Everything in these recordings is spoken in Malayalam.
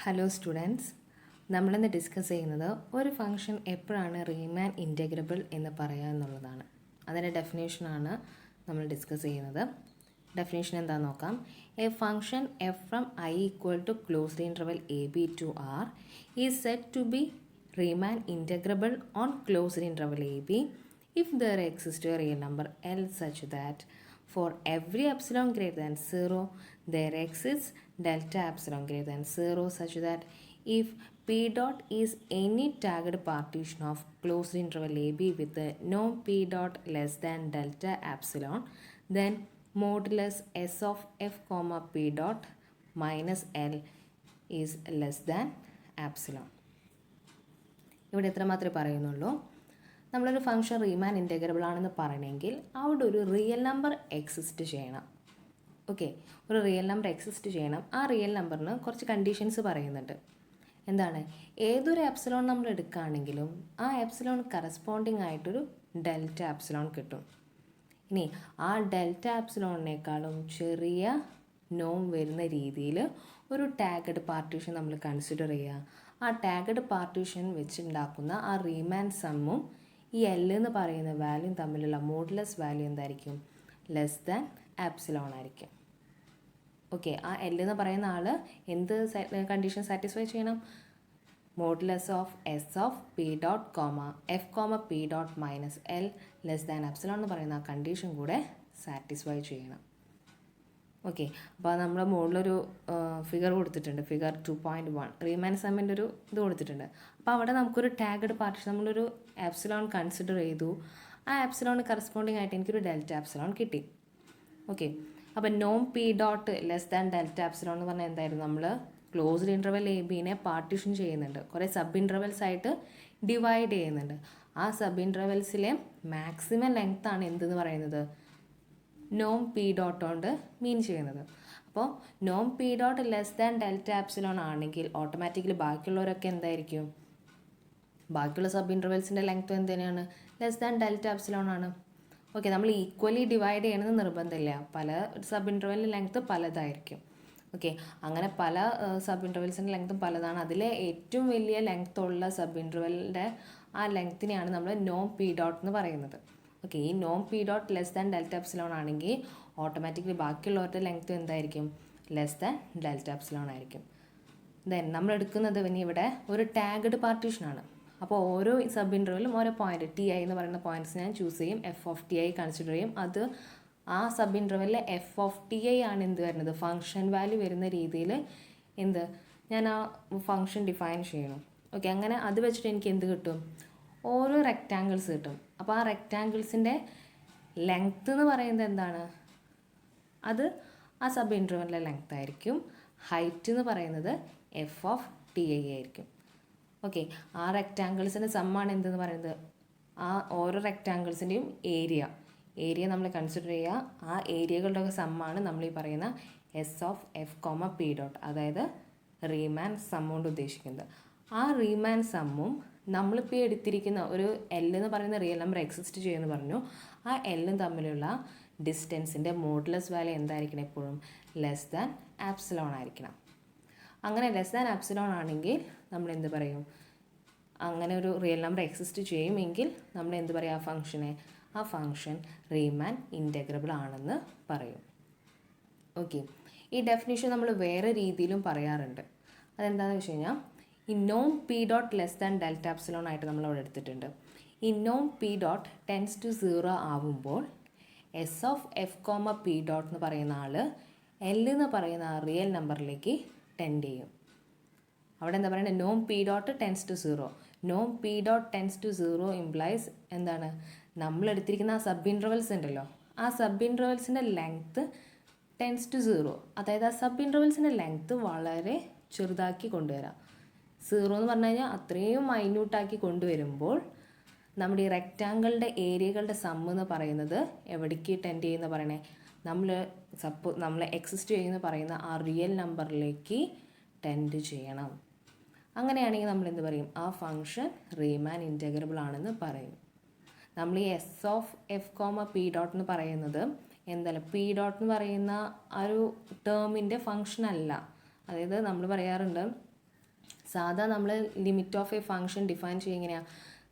ഹലോ സ്റ്റുഡൻസ്, നമ്മളിന്ന് ഡിസ്കസ് ചെയ്യുന്നത് ഒരു ഫംഗ്ഷൻ എപ്പോഴാണ് റീമാൻ ഇൻറ്റഗ്രബിൾ എന്ന് പറയുക എന്നുള്ളതാണ്. അതിൻ്റെ ഡെഫിനേഷനാണ് നമ്മൾ ഡിസ്കസ് ചെയ്യുന്നത്. ഡെഫിനേഷൻ എന്താണെന്ന് നോക്കാം. A function f from I equal to closed interval a b to R is set to be Riemann integrable on closed interval a b if there exists a real number L such that for every epsilon greater than 0 there exists delta epsilon greater than 0 such that if P dot is any tagged partition of closed interval AB with the norm P dot less than delta epsilon, then modulus S of F comma P dot minus L is less than epsilon. ഇവിടെ എത്ര മാത്രമേ പറയുന്നുള്ളൂ. നമ്മളൊരു ഫംഗ്ഷൻ റീമാൻ ഇൻറ്റഗ്രബിൾ ആണെന്ന് പറയണമെങ്കിൽ അവിടെ ഒരു റിയൽ നമ്പർ എക്സിസ്റ്റ് ചെയ്യണം. ഓക്കെ, ഒരു റിയൽ നമ്പർ എക്സിസ്റ്റ് ചെയ്യണം. ആ റിയൽ നമ്പറിന് കുറച്ച് കണ്ടീഷൻസ് പറയുന്നുണ്ട്. എന്താണ്? ഏതൊരു എപ്സിലോൺ നമ്മൾ എടുക്കുകയാണെങ്കിലും ആ എപ്സിലോൺ കറസ്പോണ്ടിങ് ആയിട്ടൊരു ഡെൽറ്റ എപ്സിലോൺ കിട്ടും. ഇനി ആ ഡെൽറ്റ എപ്സിലോണിനേക്കാളും ചെറിയ നോം വരുന്ന രീതിയിൽ ഒരു ടാഗഡ് പാർട്ടീഷൻ നമ്മൾ കൺസിഡർ ചെയ്യുക. ആ ടാഗഡ് പാർട്ടീഷൻ വെച്ചുണ്ടാക്കുന്ന ആ റീമാൻ സമ്മും ഈ എൽ എന്ന് പറയുന്ന വാല്യൂ തമ്മിലുള്ള മോഡുലസ് വാല്യൂ എന്തായിരിക്കും? ലെസ് ദാൻ എപ്സിലോൺ ആയിരിക്കും. ഓക്കെ, ആ എൽ എന്ന് പറയുന്ന ആൾ എന്ത് കണ്ടീഷൻ സാറ്റിസ്ഫൈ ചെയ്യണം? Modulus of S of P dot comma F comma P dot minus L less than epsilon എന്ന് പറയുന്ന ആ കണ്ടീഷൻ കൂടെ സാറ്റിസ്ഫൈ ചെയ്യണം. ഓക്കെ, അപ്പോൾ നമ്മൾ മുകളിലൊരു ഫിഗർ കൊടുത്തിട്ടുണ്ട്, ഫിഗർ 2.1 റീമാൻ സമ്മിൻ്റെ ഒരു ഇത് കൊടുത്തിട്ടുണ്ട്. അപ്പോൾ അവിടെ നമുക്കൊരു ടാഗഡ് പാർട്ടീഷൻ, നമ്മളൊരു എപ്സിലോൺ കൺസിഡർ ചെയ്തു. ആ എപ്സിലോൺ കറസ്പോണ്ടിങ് ആയിട്ട് എനിക്കൊരു ഡെൽറ്റ എപ്സിലോൺ കിട്ടി. ഓക്കെ, അപ്പോൾ നോം P dot less than delta epsilon എന്ന് പറഞ്ഞാൽ എന്തായിരുന്നു? നമ്മൾ ക്ലോസ്ഡ് ഇൻ്റർവൽ എ ബിനെ പാർട്ടീഷൻ ചെയ്യുന്നുണ്ട്, കുറേ സബ് ഇൻ്റർവെൽസ് ആയിട്ട് ഡിവൈഡ് ചെയ്യുന്നുണ്ട്. ആ സബ് ഇൻ്റർവെൽസിലെ മാക്സിമം ലെങ്ത് ആണ് എന്തെന്ന് പറയുന്നത്? നോം പി ഡോട്ട് കൊണ്ട് മീൻ ചെയ്യുന്നത്. അപ്പോൾ നോം P dot less than delta epsilon ആണെങ്കിൽ ഓട്ടോമാറ്റിക്കലി ബാക്കിയുള്ളവരൊക്കെ എന്തായിരിക്കും? ബാക്കിയുള്ള സബ് ഇൻ്റർവെൽസിൻ്റെ ലെങ്ത് എന്ത് തന്നെയാണ്? ലെസ് ദാൻ ഡെൽറ്റ എപ്സിലോൺ ആണ്. ഓക്കെ, നമ്മൾ ഈക്വലി ഡിവൈഡ് ചെയ്യണമെന്ന് നിർബന്ധമില്ല. പല സബ് ഇൻ്റർവെലിൻ്റെ ലെങ്ത് പലതായിരിക്കും. ഓക്കെ, അങ്ങനെ പല സബ് ഇൻ്റർവെൽസിൻ്റെ ലെങ്ത്തും പലതാണ്. അതിലെ ഏറ്റവും വലിയ ലെങ്ത് ഉള്ള സബ് ഇൻ്റർവെലിൻ്റെ ആ ലെങ്ത്തിനെയാണ് നമ്മൾ നോം പി ഡോട്ട് എന്ന് പറയുന്നത്. ഓക്കെ, ഈ നോം P dot less than delta epsilon ആണെങ്കിൽ ഓട്ടോമാറ്റിക്കലി ബാക്കിയുള്ളവരുടെ ലെങ്ത് എന്തായിരിക്കും? ലെസ് ദാൻ ഡെൽറ്റ എപ്സിലോൺ ആയിരിക്കും. ദെൻ നമ്മൾ എടുക്കുന്നത് പിന്നെ ഇവിടെ ഒരു ടാഗഡ് പാർട്ടീഷനാണ്. അപ്പോൾ ഓരോ സബ് ഇൻ്റർവെലും ഓരോ പോയിന്റ് ടി ഐ എന്ന് പറയുന്ന പോയിന്റ്സ് ഞാൻ ചൂസ് ചെയ്യും, F of T I consider ചെയ്യും. അത് ആ സബ് ഇൻ്റർവെല്ലിലെ എഫ് ഓഫ് ടി ഐ ആണ് എന്ത് വരുന്നത്? ഫംഗ്ഷൻ വാല്യൂ വരുന്ന രീതിയിൽ എന്ത് ഞാൻ ആ ഫംഗ്ഷൻ ഡിഫൈൻ ചെയ്യണം. ഓക്കെ, അങ്ങനെ അത് വെച്ചിട്ട് എനിക്ക് എന്ത് കിട്ടും? ഓരോ റെക്റ്റാങ്കിൾസ് കിട്ടും. അപ്പോൾ ആ റെക്റ്റാങ്കിൾസിൻ്റെ ലെങ്ത്ത് എന്ന് പറയുന്നത് എന്താണ്? അത് ആ സബ് ഇൻ്റർവെല്ലിലെ ലെങ്ത് ആയിരിക്കും. ഹൈറ്റ് എന്ന് പറയുന്നത് എഫ് ഓഫ് ടി ഐ ആയിരിക്കും. ഓക്കെ, ആ റെക്റ്റാങ്കിൾസിൻ്റെ സമ്മാണ് എന്തെന്ന് പറയുന്നത്? ആ ഓരോ റെക്റ്റാങ്കിൾസിൻ്റെയും ഏരിയ നമ്മൾ കൺസിഡർ ചെയ്യുക. ആ ഏരിയകളുടെ ഒക്കെ സമ്മാണ് നമ്മൾ ഈ പറയുന്ന S of F comma P dot, അതായത് റീമാൻ സം കൊണ്ട് ഉദ്ദേശിക്കുന്നത്. ആ റീമാൻ സമ്മും നമ്മളിപ്പോൾ എടുത്തിരിക്കുന്ന ഒരു എൽ എന്ന് പറയുന്ന റിയൽ നമ്പർ എക്സിസ്റ്റ് ചെയ്യുമെന്ന് പറഞ്ഞു. ആ എല്ലും തമ്മിലുള്ള ഡിസ്റ്റൻസിൻ്റെ മോഡുലസ് വാല്യൂ എന്തായിരിക്കണം? എപ്പോഴും ലെസ് ദാൻ ആപ്സിലോൺ ആയിരിക്കണം. അങ്ങനെ ലെസ് ദാൻ ആപ്സിലോൺ ആണെങ്കിൽ നമ്മൾ എന്ത് പറയും? അങ്ങനെ ഒരു റിയൽ നമ്പർ എക്സിസ്റ്റ് ചെയ്യുമെങ്കിൽ നമ്മൾ എന്ത് പറയും? ആ ഫംഗ്ഷൻ റീമാൻ ഇൻറ്റഗ്രബിൾ ആണെന്ന് പറയും. ഓക്കെ, ഈ ഡെഫിനിഷൻ നമ്മൾ വേറെ രീതിയിലും പറയാറുണ്ട്. അതെന്താണെന്ന് വെച്ച് കഴിഞ്ഞാൽ, ഈ നോം P dot less than delta epsilon ആയിട്ട് നമ്മളവിടെ എടുത്തിട്ടുണ്ട്. ഈ നോം പി ഡോട്ട് ടെൻസ് ടു 0 ആവുമ്പോൾ S of F comma P dot എന്ന് പറയുന്ന ആൾ എൽ എന്ന് പറയുന്ന ആ റിയൽ നമ്പറിലേക്ക് ടെൻഡ് ചെയ്യും. അവിടെ എന്താ പറയുന്നത്? നോം പി ഡോട്ട് ടെൻസ് ടു 0. നോം P dot tends to 0 implies എന്താണ്? നമ്മളെടുത്തിരിക്കുന്ന ആ സബ് ഇൻ്റർവെൽസ് ഉണ്ടല്ലോ, ആ സബ് ഇൻ്റർവെൽസിൻ്റെ ലെങ്ത്ത് ടെൻസ് ടു 0. അതായത് ആ സബ് ഇൻ്റർവെൽസിൻ്റെ ലെങ്ത്ത് വളരെ ചെറുതാക്കി കൊണ്ടുവരാം. 0 എന്ന് പറഞ്ഞു കഴിഞ്ഞാൽ അത്രയും മൈന്യൂട്ടാക്കി കൊണ്ടുവരുമ്പോൾ നമ്മുടെ ഈ റെക്റ്റാങ്കിളുടെ ഏരിയകളുടെ സമ്മ് എന്ന് പറയുന്നത് എവിടേക്ക് ടെൻഡ് ചെയ്യുന്ന പറയണേ? നമ്മൾ എക്സിസ്റ്റ് ചെയ്യുന്ന പറയുന്ന ആ റിയൽ നമ്പറിലേക്ക് ടെൻഡ് ചെയ്യണം. അങ്ങനെയാണെങ്കിൽ നമ്മൾ എന്ത് പറയും? ആ ഫംഗ്ഷൻ റീമാൻ ഇൻറ്റഗ്രബിൾ ആണെന്ന് പറയും. നമ്മൾ ഈ S of F comma P dot എന്ന് പറയുന്നത് എന്തല്ല, പി ഡോട്ട് എന്ന് പറയുന്ന ആ ഒരു ടേമിൻ്റെ ഫംഗ്ഷൻ അല്ല. അതായത് നമ്മൾ പറയാറുണ്ട് സാധാ നമ്മൾ limit of a function define ചെയ്യുക എങ്ങനെയാണ്,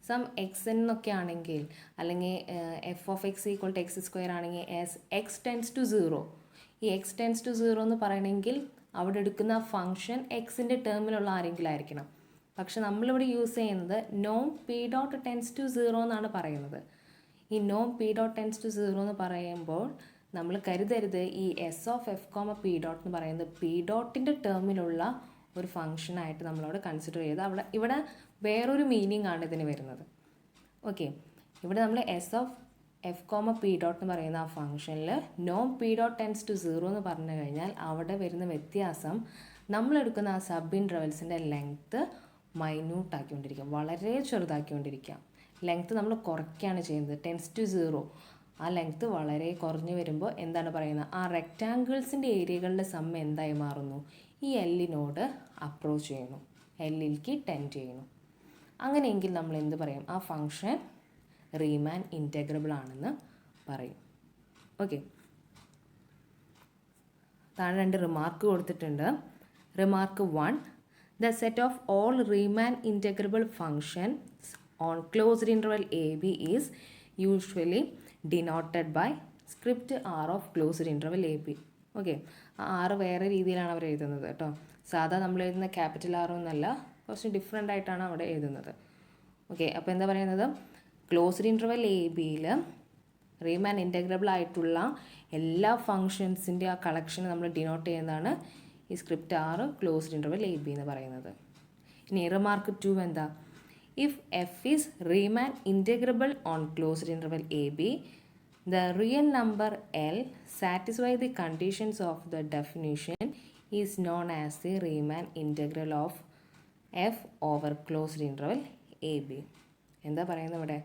സം എക്സ് എന്നൊക്കെ ആണെങ്കിൽ, അല്ലെങ്കിൽ f of x equal to x square ആണെങ്കിൽ എക്സ് ടെൻസ് ടു സീറോ, ഈ എക്സ് ടെൻസ് ടു സീറോ എന്ന് പറയണമെങ്കിൽ അവിടെ എടുക്കുന്ന ഫംഗ്ഷൻ എക്സിൻ്റെ ടേമിലുള്ള ആരെങ്കിലും ആയിരിക്കണം. പക്ഷെ നമ്മളിവിടെ യൂസ് ചെയ്യുന്നത് നോം P dot tends to zero എന്നാണ് പറയുന്നത്. ഈ നോം P dot tends to zero എന്ന് പറയുമ്പോൾ നമ്മൾ കരുതരുത് ഈ S of F comma P dot എന്ന് പറയുന്നത് പി ഡോട്ടിൻ്റെ ടേമിലുള്ള ഒരു ഫംഗ്ഷനായിട്ട് നമ്മളവിടെ കൺസിഡർ ചെയ്ത് ഇവിടെ വേറൊരു മീനിങ് ആണ് ഇതിന് വരുന്നത്. ഓക്കെ, ഇവിടെ നമ്മൾ S of F comma P dot എന്ന് പറയുന്ന ആ ഫംഗ്ഷനിൽ നോം P dot tends to zero എന്ന് പറഞ്ഞു കഴിഞ്ഞാൽ അവിടെ വരുന്ന വ്യത്യാസം നമ്മളെടുക്കുന്ന ആ സബ് ഇൻട്രവൽസിൻ്റെ ലെങ്ത്ത് മൈന്യൂട്ട് ആക്കിക്കൊണ്ടിരിക്കുക, വളരെ ചെറുതാക്കിക്കൊണ്ടിരിക്കുക. ലെങ്ത്ത് നമ്മൾ കുറയ്ക്കുകയാണ് ചെയ്യുന്നത്. ടെൻസ് ടു സീറോ ആ ലെങ്ത്ത് വളരെ കുറഞ്ഞു വരുമ്പോൾ എന്താണ് പറയുന്നത്, ആ റെക്റ്റാങ്കിൾസിൻ്റെ ഏരിയകളുടെ സമ്മ് എന്തായി മാറുന്നു, ഈ എല്ലിനോട് അപ്രോച്ച് ചെയ്യുന്നു, എല്ലിലേക്ക് ടെൻഡ് ചെയ്യുന്നു. അങ്ങനെയെങ്കിൽ നമ്മൾ എന്ത് പറയും, ആ ഫംഗ്ഷൻ റീമാൻ ഇൻറ്റഗ്രബിൾ ആണെന്ന് പറയും. ഓക്കെ, താഴെ 2 റിമാർക്ക് കൊടുത്തിട്ടുണ്ട്. Remark 1, the set of all Riemann integrable functions on closed interval a b is usually denoted by script R of closed interval a b. Okay, ആ ആറ് വേറെ രീതിയിലാണ് അവർ എഴുതുന്നത് കേട്ടോ. സാധാ നമ്മൾ എഴുതുന്ന ക്യാപിറ്റൽ ആർ എന്നല്ല, കുറച്ച് ഡിഫറെൻ്റ് ആയിട്ടാണ് അവിടെ എഴുതുന്നത്. ഓക്കെ, അപ്പോൾ എന്താ പറയുന്നത്, ക്ലോസ്ഡ് ഇൻ്റർവൽ എ ബിയിൽ റീമാൻ ഇൻറ്റഗ്രബിൾ ആയിട്ടുള്ള എല്ലാ ഫങ്ഷൻസിൻ്റെ ആ കളക്ഷൻ നമ്മൾ ഡിനോട്ട് ചെയ്യുന്നതാണ് ഈ script R closed interval a B എന്ന് പറയുന്നത്. ഇനി റിമാർക്ക് 2 എന്താ, if F is റീമാൻ integrable on closed interval a B, the real number L satisfy the conditions of the definition is known as the Riemann integral of f over closed interval AB. എന്താ പറയുന്നത് ഇവിടെ,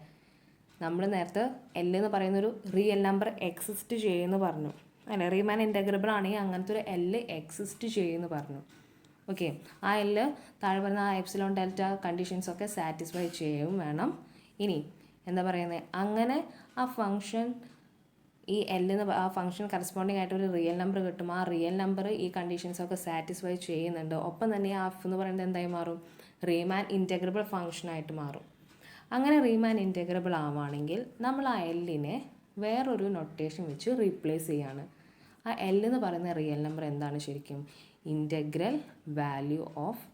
നമ്മൾ നേരത്തെ L എന്ന് പറയുന്നൊരു റിയൽ നമ്പർ എക്സിസ്റ്റ് ചെയ്യുമെന്ന് പറഞ്ഞു അല്ലേ. റീമാൻ ഇൻറ്റഗ്രബിൾ ആണെങ്കിൽ അങ്ങനത്തെ ഒരു L എക്സിസ്റ്റ് ചെയ്യുമെന്ന് പറഞ്ഞു. ഓക്കെ, ആ L താഴെ പറയുന്ന ആ എപ്സിലോൺ ഡെൽറ്റ കണ്ടീഷൻസൊക്കെ സാറ്റിസ്ഫൈ ചെയ്യും വേണം. ഇനി എന്താ പറയുന്നത്, അങ്ങനെ ആ ഫംഗ്ഷൻ ഈ എല്ലിന്ന് ആ ഫംഗ്ഷൻ കറസ്പോണ്ടിങ് ആയിട്ട് ഒരു റിയൽ നമ്പർ കിട്ടും. ആ റിയൽ നമ്പർ ഈ കണ്ടീഷൻസൊക്കെ സാറ്റിസ്ഫൈ ചെയ്യുന്നുണ്ട്. ഒപ്പം തന്നെ ആ എഫ് എന്ന് പറയുന്നത് എന്തായി മാറും, റീമാൻ ഇൻറ്റഗ്രബിൾ ഫംഗ്ഷനായിട്ട് മാറും. അങ്ങനെ റീമാൻ ഇൻറ്റഗ്രബിൾ ആവുകയാണെങ്കിൽ നമ്മൾ ആ എല്ലിനെ വേറൊരു നൊട്ടേഷൻ വെച്ച് റീപ്ലേസ് ചെയ്യാണ്. ആ എൽ എന്ന് പറയുന്ന റിയൽ നമ്പർ എന്താണ് ശരിക്കും, ഇൻറ്റഗ്രൽ വാല്യൂ ഓഫ്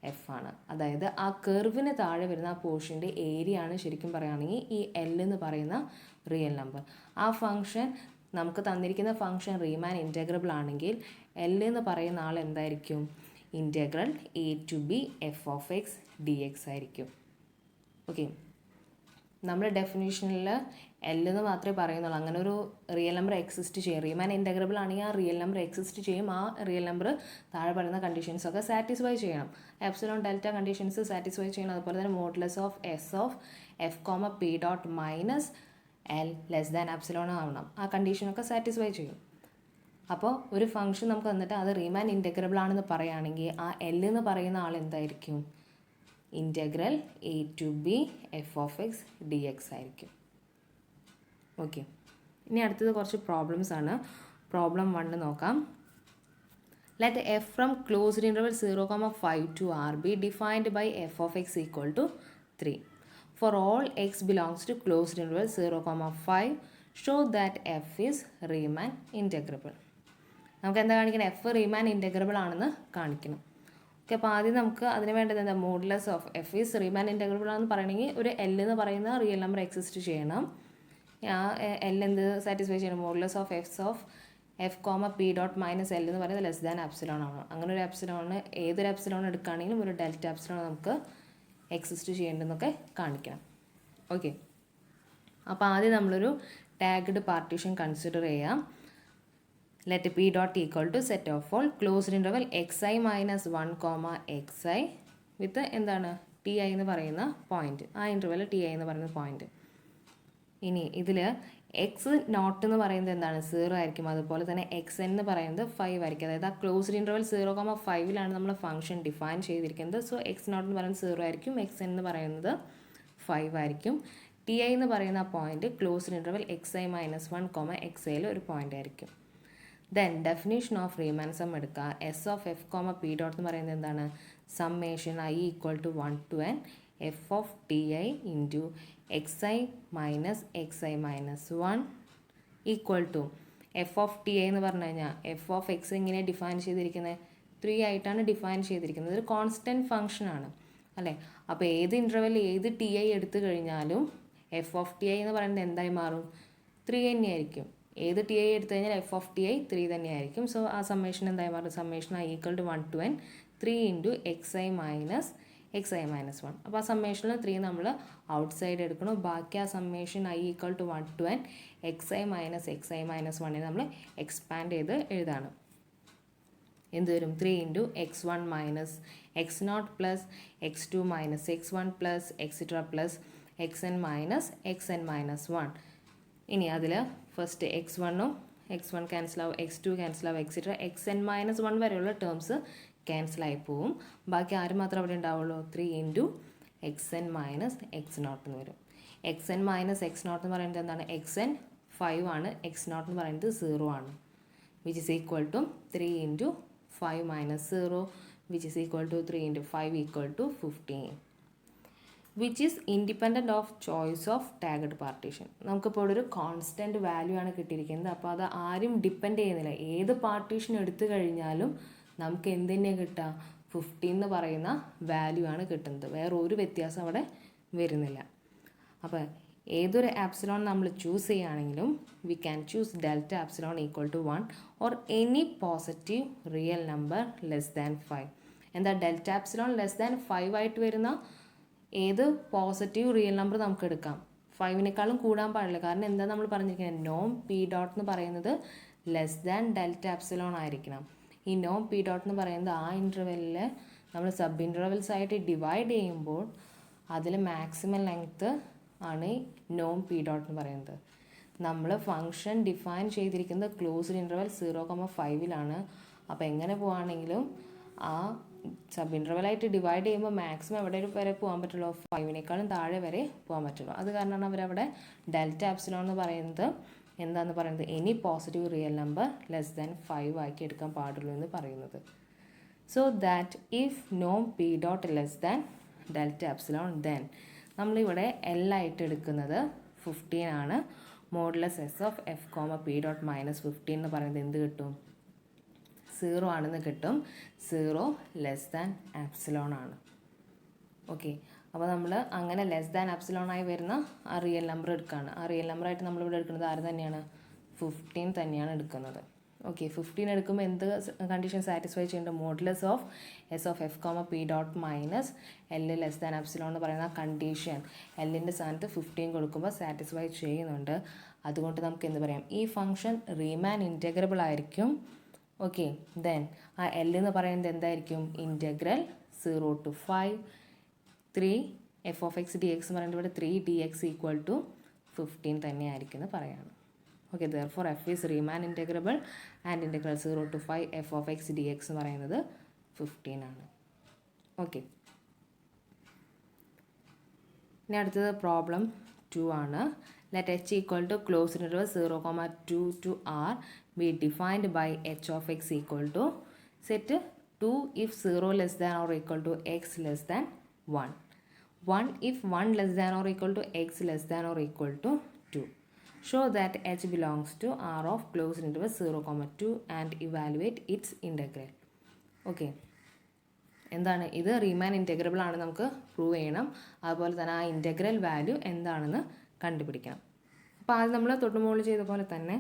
എഫ് ആണ്. അതായത് ആ കർവിന് താഴെ വരുന്ന ആ പോർഷൻ്റെ ഏരിയ ആണ് ശരിക്കും പറയുകയാണെങ്കിൽ ഈ എൽ എന്ന് പറയുന്ന റിയൽ നമ്പർ. ആ ഫംഗ്ഷൻ നമുക്ക് തന്നിരിക്കുന്ന ഫംഗ്ഷൻ റീമാൻ ഇൻറ്റഗ്രബിൾ ആണെങ്കിൽ എൽ എന്ന് പറയുന്ന ആൾ എന്തായിരിക്കും, integral a to b f of x d x ആയിരിക്കും. ഓക്കെ, നമ്മുടെ ഡെഫിനേഷനിൽ എൽ എന്ന് മാത്രമേ പറയുന്നുള്ളൂ. അങ്ങനെ ഒരു റിയൽ നമ്പർ എക്സിസ്റ്റ് ചെയ്യും. റീമാൻ ഇൻറ്റഗ്രബിൾ ആണെങ്കിൽ ആ റിയൽ നമ്പർ എക്സിസ്റ്റ് ചെയ്യും. ആ റിയൽ നമ്പർ താഴെ പറയുന്ന കണ്ടീഷൻസൊക്കെ സാറ്റിസ്ഫൈ ചെയ്യണം. എപ്സിലോൺ ഡെൽറ്റ കണ്ടീഷൻസ് സാറ്റിസ്ഫൈ ചെയ്യണം. അതുപോലെ തന്നെ modulus of S of F comma P dot minus L less than epsilon ആവണം. ആ കണ്ടീഷനൊക്കെ സാറ്റിസ്ഫൈ ചെയ്യും. അപ്പോൾ ഒരു ഫംഗ്ഷൻ നമുക്ക് തന്നിട്ട് അത് റീമാൻ ഇൻറ്റഗ്രബിൾ ആണെന്ന് പറയുകയാണെങ്കിൽ ആ എൽ എന്ന് പറയുന്ന ആൾ എന്തായിരിക്കും, integral a to b f of x d x ആയിരിക്കും. ഓക്കെ, ഇനി അടുത്തത് കുറച്ച് പ്രോബ്ലംസ് ആണ്. പ്രോബ്ലം 1 നോക്കാം. Let f from closed interval 0,5 to r be defined by f of x equal to 3. For all x belongs to closed interval 0,5, show that f is Riemann integrable. നമുക്ക് എന്താ കാണിക്കണം, എഫ് റീമാൻ ഇൻറ്റഗ്രബിൾ ആണെന്ന് കാണിക്കണം. ഓക്കെ, അപ്പോൾ ആദ്യം നമുക്ക് അതിന് വേണ്ടത് എന്താ, modulus of F is റീമാൻ integrable ആണെന്ന് പറയണമെങ്കിൽ ഒരു എൽ എന്ന് പറയുന്ന റിയൽ നമ്പർ എക്സിസ്റ്റ് ചെയ്യണം. ആ എൽ എന്ത് സാറ്റിസ്ഫൈ ചെയ്യണം, modulus of F comma P dot minus L എന്ന് പറയുന്നത് ലെസ് ദാൻ എപ്സിലോൺ ആണ്. അങ്ങനെ ഒരു എപ്സിലോണ് ഏതൊരു എപ്സിലോൺ എടുക്കുകയാണെങ്കിലും ഒരു ഡെൽറ്റ എപ്സിലോൺ നമുക്ക് എക്സിസ്റ്റ് ചെയ്യേണ്ടതെന്നൊക്കെ കാണിക്കണം. ഓക്കെ, അപ്പോൾ ആദ്യം നമ്മളൊരു ടാഗ്ഡ് പാർട്ടീഷൻ കൺസിഡർ ചെയ്യാം. Let P dot equal to set of all closed interval X I minus 1, x i with എന്താണ് ടി ഐ എന്ന് പറയുന്ന പോയിൻറ്റ്. ആ ഇൻ്റർവൽ ടി ഐ എന്ന് പറയുന്ന പോയിൻറ്റ്. ഇനി ഇതിൽ എക്സ് നോട്ട് എന്ന് പറയുന്നത് എന്താണ്, 0 ആയിരിക്കും. അതുപോലെ തന്നെ എക്സ് എൻ എന്ന് പറയുന്നത് 5 ആയിരിക്കും. അതായത് ആ ക്ലോസ്ഡ് ഇൻ്റർവൽ 0,5ലാണ് നമ്മൾ ഫംഗ്ഷൻ ഡിഫൈൻ ചെയ്തിരിക്കുന്നത്. സോ എക്സ് നോട്ട് എന്ന് പറയുന്നത് 0 ആയിരിക്കും, എക്സ് എൻ എന്ന് പറയുന്നത് 5 ആയിരിക്കും. ടി ഐ എന്ന് പറയുന്ന point closed interval X I minus 1, X ഐയിൽ ഒരു പോയിൻ്റ് ആയിരിക്കും. Then definition of Riemann sum എടുക്കുക. S of F comma P dot എന്ന് പറയുന്നത് എന്താണ്? Summation I equal to 1 to n F of T I into X I minus 1 equal to F of T I എന്ന് പറഞ്ഞു കഴിഞ്ഞാൽ എഫ് ഓഫ് എക്സ് എങ്ങനെ ഡിഫൈൻ ചെയ്തിരിക്കുന്നത്? 3 ആയിട്ടാണ് ഡിഫൈൻ ചെയ്തിരിക്കുന്നത്. ഒരു കോൺസ്റ്റൻറ്റ് ഫംഗ്ഷനാണ് അല്ലേ? അപ്പോൾ ഏത് ഇൻ്റർവെൽ ഏത് ടി ഐ എടുത്തു കഴിഞ്ഞാലും എഫ് ഓഫ് ടി ഐ എന്ന് പറയുന്നത് എന്തായി മാറും? 3 തന്നെയായിരിക്കും. ഏത് ടി ഐ എടുത്തു കഴിഞ്ഞാൽ എഫ് ഓഫ് ടി ഐ 3 തന്നെയായിരിക്കും. സോ ആ സമ്മേഷൻ എന്തായി മാറും? Summation I equal to 1 to n 3 into X I minus 1. അപ്പോൾ ആ സമ്മേഷനിൽ 3 നമ്മൾ ഔട്ട് സൈഡ് എടുക്കണം. ബാക്കി ആ summation I equal to 1 to n X I minus 1 നമ്മൾ എക്സ്പാൻഡ് ചെയ്ത് എഴുതാണ്. എന്ത് വരും? 3 into X 1 minus X naught plus X 2 minus X 1 plus etcetera plus X N minus 1. ഇനി അതിൽ ഫസ്റ്റ് എക്സ് 1ഉം എക്സ് 1 ക്യാൻസലാവും, എക്സ് 2 ക്യാൻസലാവും, എക്സിട്ര എക്സ് എൻ മൈനസ് 1 വരെയുള്ള ടേംസ് ക്യാൻസലായി പോവും. ബാക്കി ആര് മാത്രം അവിടെ ഉണ്ടാവുള്ളൂ? 3 into x N minus X naught എന്ന് വരും. X N minus X naught എന്ന് പറയുന്നത് എന്താണ്? എക്സ് എൻ 5 ആണ്, എക്സ് നോട്ട് എന്ന് പറയുന്നത് 0 ആണ്. Which is equal to 3 into 5 minus 0 which is equal to 3 into 5 equal to 15. Which is independent of choice of tagged partition. നമുക്കിപ്പോൾ ഒരു കോൺസ്റ്റൻറ്റ് വാല്യൂ ആണ് കിട്ടിയിരിക്കുന്നത്. അപ്പോൾ അത് ആരും ഡിപ്പെൻഡ് ചെയ്യുന്നില്ല. ഏത് പാർട്ടീഷൻ എടുത്തു കഴിഞ്ഞാലും നമുക്ക് എന്ത് തന്നെയാണ് കിട്ടുക? 15 എന്ന് പറയുന്ന വാല്യൂ ആണ് കിട്ടുന്നത്. വേറെ ഒരു വ്യത്യാസം അവിടെ വരുന്നില്ല. അപ്പോൾ ഏതൊരു ആപ്സിലോൺ നമ്മൾ ചൂസ് ചെയ്യുകയാണെങ്കിലും we can choose delta epsilon equal to 1 or any positive real number less than 5. എന്താ ഡെൽറ്റ ആപ്സിലോൺ ലെസ് ദാൻ 5 ആയിട്ട് വരുന്ന ഏത് പോസിറ്റീവ് റിയൽ നമ്പർ നമുക്ക് എടുക്കാം. 5നേക്കാളും കൂടാൻ പാടില്ല. കാരണം എന്താ നമ്മൾ പറഞ്ഞിരിക്കുന്നത്? നോം പി ഡോട്ട് എന്ന് പറയുന്നത് ലെസ് ദാൻ ഡെൽറ്റ ആപ്സിലോൺ ആയിരിക്കണം. ഈ നോം പി ഡോട്ട് എന്ന് പറയുന്നത് ആ ഇൻ്റർവെല്ലിൽ നമ്മൾ സബ് ഇൻ്റർവെൽസ് ആയിട്ട് ഡിവൈഡ് ചെയ്യുമ്പോൾ അതിൽ മാക്സിമം ലെങ്ത്ത് ആണ് നോം പി ഡോട്ട് എന്ന് പറയുന്നത്. നമ്മൾ ഫംഗ്ഷൻ ഡിഫൈൻ ചെയ്തിരിക്കുന്നത് ക്ലോസ്ഡ് ഇൻ്റർവെൽ 0,5ലാണ്. അപ്പോൾ എങ്ങനെ പോവുകയാണെങ്കിലും ആ സബ് ഇൻ്റർവെലായിട്ട് ഡിവൈഡ് ചെയ്യുമ്പോൾ മാക്സിമം എവിടെ വരെ പോകാൻ പറ്റുള്ളൂ? 5നേക്കാളും താഴെ വരെ പോകാൻ പറ്റുള്ളൂ. അത് കാരണമാണ് അവരവിടെ ഡെൽറ്റ ആപ്സിലോൺ എന്ന് പറയുന്നത് എന്താന്ന് പറയുന്നത്? Any positive real number less than 5 ആക്കി എടുക്കാൻ പാടുള്ളൂ എന്ന് പറയുന്നത്. സോ ദാറ്റ് ഇഫ് നോം P dot less than delta epsilon then നമ്മളിവിടെ ആയിട്ട് എടുക്കുന്നത് 15 ആണ്. Modulus S of F comma P dot minus 15 എന്ന് പറയുന്നത് എന്ത് കിട്ടും? 0 ആണെന്ന് കിട്ടും. 0 ലെസ് ദാൻ ആപ്സിലോൺ ആണ്. ഓക്കെ, അപ്പോൾ നമ്മൾ അങ്ങനെ ലെസ് ദാൻ ആപ്സിലോൺ ആയി വരുന്ന ആ റിയൽ നമ്പർ എടുക്കുകയാണ്. ആ റിയൽ നമ്പറായിട്ട് നമ്മളിവിടെ എടുക്കുന്നത് ആര് തന്നെയാണ്? 15 തന്നെയാണ് എടുക്കുന്നത്. ഓക്കെ, 15 എടുക്കുമ്പോൾ എന്ത് കണ്ടീഷൻ സാറ്റിസ്ഫൈ ചെയ്യുന്നുണ്ട്? Modulus of S of F comma P dot minus L less than epsilon എന്ന് പറയുന്ന കണ്ടീഷൻ എല്ലിൻ്റെ സ്ഥാനത്ത് 15 കൊടുക്കുമ്പോൾ സാറ്റിസ്ഫൈ ചെയ്യുന്നുണ്ട്. അതുകൊണ്ട് നമുക്ക് എന്ത് പറയാം? ഈ ഫംഗ്ഷൻ റീമാൻ ഇൻറ്റഗ്രബിൾ ആയിരിക്കും. ഓക്കെ, ദെൻ ആ എൽ എന്ന് പറയുന്നത് എന്തായിരിക്കും? Integral 0 to 5 3 F of x d X എന്ന് പറയുന്നത് ഇവിടെ 3 dx ഈക്വൽ ടു 15 തന്നെയായിരിക്കും എന്ന് പറയാണ്. Okay, therefore F is റീമാൻ integrable and integral 0 to 5 F of x d X എന്ന് പറയുന്നത് 15 ആണ്. ഓക്കെ, ഇനി അടുത്തത് പ്രോബ്ലം 2 ആണ്. Let h equal to closed interval 0,2 to r be defined by h of x equal to set 2 if 0 less than or equal to x less than 1. 1 if 1 less than or equal to x less than or equal to 2. Show that h belongs to r of closed interval 0,2 and evaluate its integral. Okay, എന്താണ് ഇത്? റീമാൻ ഇൻറ്റഗ്രബിൾ ആണ്, നമുക്ക് പ്രൂവ് ചെയ്യണം. അതുപോലെ തന്നെ ആ ഇൻറ്റഗ്രൽ വാല്യൂ എന്താണെന്ന് കണ്ടുപിടിക്കണം. അപ്പോൾ ആദ്യം നമ്മൾ തൊട്ടുമുകളിൽ ചെയ്ത പോലെ തന്നെ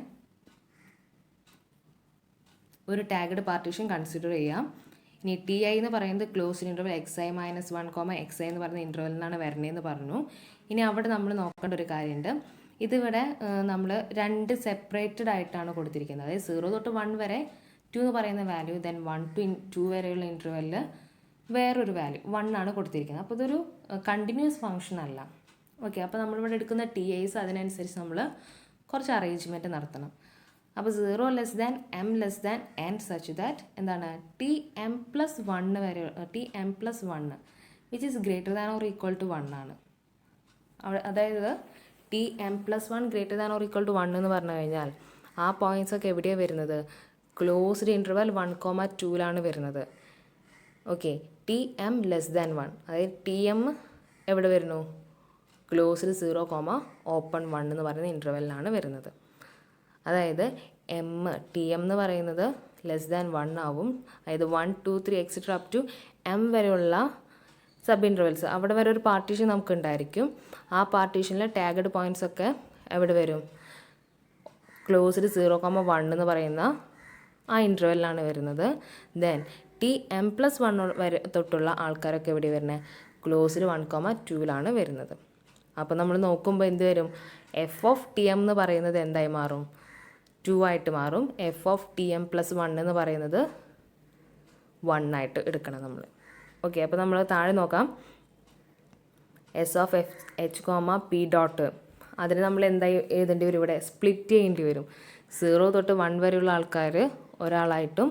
ഒരു ടാഗഡ് പാർട്ടീഷൻ കൺസിഡർ ചെയ്യാം. ഇനി ടി ഐ എന്ന് പറയുന്നത് closed interval X I minus 1, x I എന്ന് പറയുന്ന ഇൻ്റർവെൽ നിന്നാണ് വരണേന്ന് പറഞ്ഞു. ഇനി അവിടെ നമ്മൾ നോക്കേണ്ട ഒരു കാര്യമുണ്ട്. ഇതിവിടെ നമ്മൾ 2 സെപ്പറേറ്റഡ് ആയിട്ടാണ് കൊടുത്തിരിക്കുന്നത്. അതായത് 0 തൊട്ട് 1 വരെ 2 എന്ന് പറയുന്ന വാല്യൂ, ദെൻ 1 to 2 വരെയുള്ള ഇൻ്റർവെല്ലിൽ വേറൊരു വാല്യൂ 1 ആണ് കൊടുത്തിരിക്കുന്നത്. അപ്പോൾ ഇതൊരു കണ്ടിന്യൂസ് ഫംഗ്ഷൻ അല്ല. ഓക്കെ, അപ്പോൾ നമ്മളിവിടെ എടുക്കുന്ന ടി ഐസ് അതിനനുസരിച്ച് നമ്മൾ കുറച്ച് അറേഞ്ച്മെൻറ്റ് നടത്തണം. അപ്പോൾ 0 less than m less than n such that എന്താണ്? ടി എം പ്ലസ് 1 വരെ +1 which is greater than or equal to 1 ആണ്. അതായത് t m +1 greater than or equal to 1 എന്ന് പറഞ്ഞു കഴിഞ്ഞാൽ ആ പോയിൻറ്റ്സ് ഒക്കെ എവിടെയാണ് വരുന്നത്? ക്ലോസ്ഡ് ഇൻ്റർവെൽ 1,2 വരുന്നത്. Okay, T m less than 1, അതായത് ടി എം എവിടെ വരുന്നു? ക്ലോസ്ഡ് 0, ഓപ്പൺ 1 എന്ന് പറയുന്ന ഇൻ്റർവെല്ലിലാണ് വരുന്നത്. അതായത് ടി എം എന്ന് പറയുന്നത് ലെസ് ദാൻ 1 ആവും. അതായത് 1, 2, 3 എക്സെട്ര അപ് ടു എം വരെയുള്ള സബ് ഇൻ്റർവെൽസ്, അവിടെ വരെ ഒരു പാർട്ടീഷൻ നമുക്ക് ഉണ്ടായിരിക്കും. ആ പാർട്ടീഷനിലെ ടാഗഡ് പോയിൻറ്റ്സ് ഒക്കെ എവിടെ വരും? ക്ലോസ്ഡ് 0,1 എന്ന് പറയുന്ന ആ ഇൻ്റർവെല്ലാണ് വരുന്നത്. ദെൻ ടി എം പ്ലസ് 1 വരെ തൊട്ടുള്ള ആൾക്കാരൊക്കെ എവിടെ വരുന്നത്? ക്ലോസ്ഡ് 1,2 വരുന്നത്. അപ്പോൾ നമ്മൾ നോക്കുമ്പോൾ എന്ത് വരും? എഫ് ഓഫ് ടി എം എന്ന് പറയുന്നത് എന്തായി മാറും? 2 ആയിട്ട് മാറും. F of T m plus 1 എന്ന് പറയുന്നത് 1 ആയിട്ട് എടുക്കണം നമ്മൾ. ഓക്കെ, അപ്പോൾ നമ്മൾ താഴെ നോക്കാം. S of H P dot, അതിന് നമ്മൾ എന്തായി എഴുതേണ്ടി വരും? ഇവിടെ സ്പ്ലിറ്റ് ചെയ്യേണ്ടി വരും. 0 തൊട്ട് 1 വരെയുള്ള ആൾക്കാർ ഒരാളായിട്ടും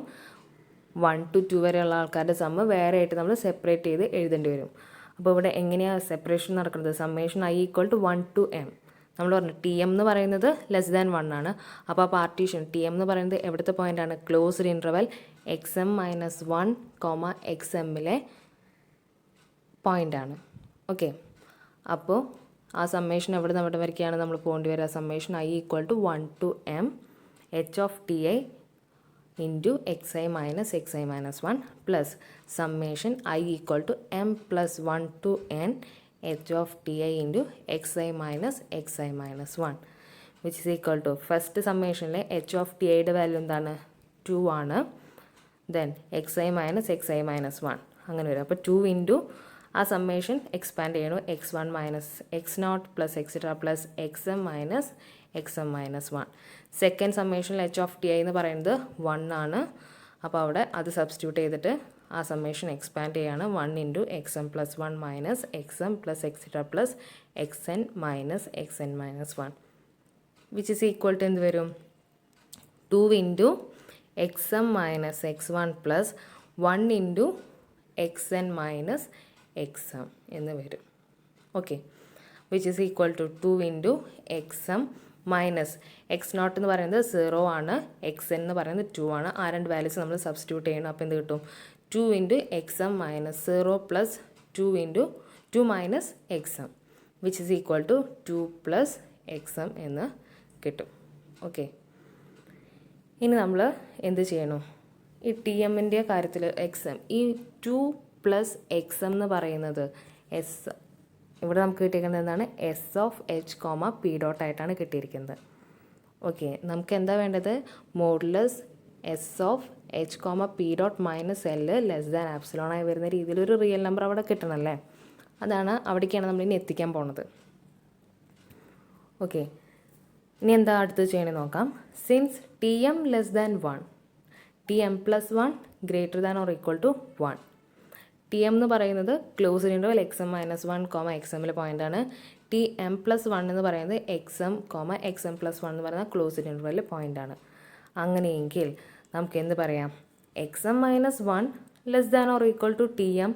1 to 2 വരെയുള്ള ആൾക്കാരുടെ സമ്മ് വേറെ ആയിട്ട് നമ്മൾ സെപ്പറേറ്റ് ചെയ്ത് എഴുതേണ്ടി വരും. അപ്പോൾ ഇവിടെ എങ്ങനെയാണ് സെപ്പറേഷൻ നടക്കുന്നത്? Summation i = 1 to m. നമ്മൾ പറഞ്ഞു ടി എം എന്ന് പറയുന്നത് ലെസ് ദാൻ 1 ആണ്. അപ്പോൾ ആ പാർട്ടീഷൻ ടി എം എന്ന് പറയുന്നത് എവിടുത്തെ പോയിൻ്റാണ്? ക്ലോസ്ഡ് ഇൻ്റർവെൽ xm-1, xmലെ പോയിൻ്റാണ്. ഓക്കെ, അപ്പോൾ ആ സമ്മേഷൻ എവിടെ നിന്ന് എവിടെ വരയ്ക്കാണ് നമ്മൾ പോകേണ്ടി വരിക? Summation i = 1 to m h of ti into xi minus xi minus 1 plus summation i = m plus 1 to n h of ti into xi minus xi minus 1 which is equal to first സമ്മേഷനിലെ h of ti യുടെ വാല്യൂ എന്താണ്? 2 ആണ്. Then xi minus xi minus 1 അങ്ങനെ വരും. അപ്പോൾ 2 ഇൻറ്റു ആ സമ്മേഷൻ എക്സ്പാൻഡ് ചെയ്യണു. x1 minus x0 plus etcetera plus xm minus xm minus 1. Second സമ്മേഷനിൽ h of ti എന്ന് പറയുന്നത് 1 ആണ്. അപ്പോൾ അവിടെ അത് സബ്സ്റ്റിറ്റ്യൂട്ട് ചെയ്തിട്ട് ആ സമ്മേഷൻ എക്സ്പാൻഡ് ചെയ്യാണ്. 1 into xm plus 1 minus xm plus etcetera plus xn minus xn minus 1 which is equal to എന്ത് വരും? 2 into xm minus x1 plus 1 into xn minus xm എന്ന് വരും. Okay, which is equal to 2 into xm minus x0 എന്ന് പറയുന്നത് 0 ആണ്, xn എന്ന് പറയുന്നത് 2 ആണ്. ആ രണ്ട് വാല്യൂസ് നമ്മൾ സബ്സ്റ്റിറ്റ്യൂട്ട് ചെയ്യണം. അപ്പോൾ എന്ത് കിട്ടും? 2 into xm minus 0 plus 2 into 2 minus xm which is equal to 2 plus xm എന്ന് കിട്ടും. ഓക്കെ, ഇനി നമ്മൾ എന്ത് ചെയ്യണം? ഈ ടി എമ്മിൻ്റെ കാര്യത്തിൽ xm, ഈ 2 പ്ലസ് xm എന്ന് പറയുന്നത് എസ്, ഇവിടെ നമുക്ക് കിട്ടിയിരിക്കുന്നത് എന്താണ്? S of H P dot ആയിട്ടാണ് കിട്ടിയിരിക്കുന്നത്. ഓക്കെ, നമുക്ക് എന്താ വേണ്ടത്? Modulus S of H P dot minus L less than epsilon ആയി വരുന്ന രീതിയിൽ ഒരു റിയൽ നമ്പർ അവിടെ കിട്ടണമല്ലേ? അതാണ്, അവിടേക്കാണ് നമ്മളിനി എത്തിക്കാൻ പോണത്. ഓക്കെ, ഇനി എന്താ അടുത്ത് ചെയ്യണമെന്ന് നോക്കാം. Since t m less than 1, t m plus 1 greater than or equal to 1. T m എന്ന് പറയുന്നത് ക്ലോസ്ഡ് ഇൻ്റർവെൽ xm-1, xmലെ പോയിൻ്റാണ്. ടി എം പ്ലസ് 1 എന്ന് പറയുന്നത് xm പ്ലസ് 1 എന്ന് പറയുന്ന ക്ലോസ്ഡ് ഇൻ്റർവെല്ലിൽ പോയിൻ്റാണ്. അങ്ങനെയെങ്കിൽ നമുക്ക് എന്ത് പറയാം? xm-1 less than or equal to t m